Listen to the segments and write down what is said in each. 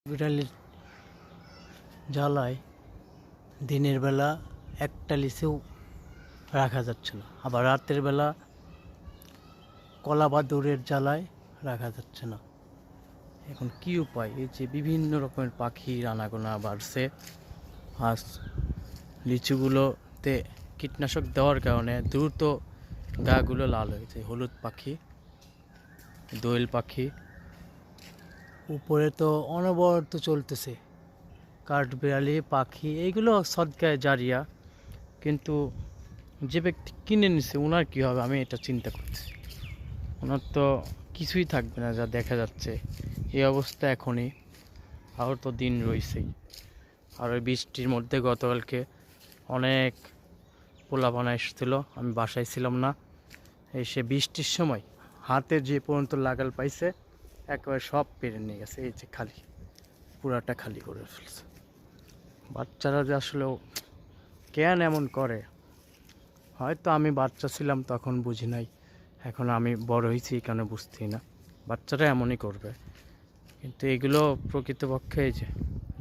বিড়ালের জ্বালায় দিনের বেলা একটা লিচেও রাখা যাচ্ছে না, আবার রাতের বেলা কলা বাদুড়ের জ্বালায় রাখা যাচ্ছে না। এখন কি উপায়? এই যে বিভিন্ন রকমের পাখির আনাগোনা বাড়ছে, আজ লিচুগুলোতে কীটনাশক দেওয়ার কারণে দ্রুত গাগুলো লাল হয়েছে। হলুদ পাখি, দোয়েল পাখি, উপরে তো অনবরত চলতেছে কাঠবিড়ালি পাখি, এইগুলো সদকায়ে জারিয়া। কিন্তু যে ব্যক্তি কিনে নিছে ওনার কী হবে আমি এটা চিন্তা করছি। ওনার তো কিছুই থাকবে না যা দেখা যাচ্ছে। এই অবস্থা এখনই, আরও তো দিন রয়েছেই। আর ওই বৃষ্টির মধ্যে গতকালকে অনেক পোলাপানা এসেছিলো, আমি বাসায় ছিলাম না। এসে বৃষ্টির সময় হাতে যে পর্যন্ত লাগাল পাইছে একেবারে সব পেরে নিয়ে গেছে। এই যে খালি, পুরাটা খালি করে ফেলছে। বাচ্চারা যে আসলে কেন এমন করে, হয়তো আমি বাচ্চা ছিলাম তখন বুঝি নাই, এখন আমি বড় হয়েছি এই কারণে বুঝতেই না। বাচ্চারা এমনই করবে। কিন্তু এগুলো প্রকৃতপক্ষে এই যে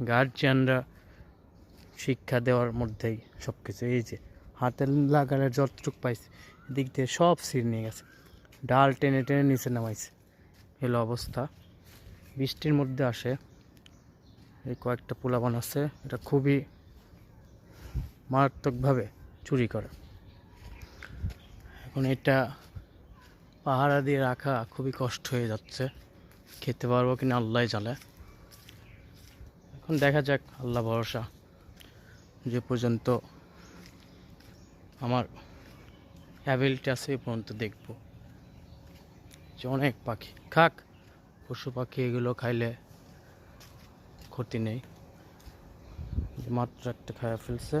গার্জিয়ানরা শিক্ষা দেওয়ার মধ্যেই সব কিছু। এই যে হাতে লাগালে যতটুক পাইছে এদিক দিয়ে সব ছিঁড়ে নিয়ে গেছে, ডাল টেনে টেনে নিচে নামাইছে। এলো অবস্থা। বৃষ্টির মধ্যে আসে এই কয়েকটা পোলাপান আছে, এটা খুবই মারাত্মকভাবে চুরি করে। এখন এটা পাহারা দিয়ে রাখা খুবই কষ্ট হয়ে যাচ্ছে। খেতে পারবো কিনা আল্লাহ জানে। এখন দেখা যাক, আল্লাহ ভরসা। যে পর্যন্ত আমার অ্যাবিলিটি আছে এই পর্যন্ত দেখবো। যে অনেক পাখি খাক, পশু পাখি এগুলো খাইলে ক্ষতি নেই। মাত্র একটা খায়া ফেলছে।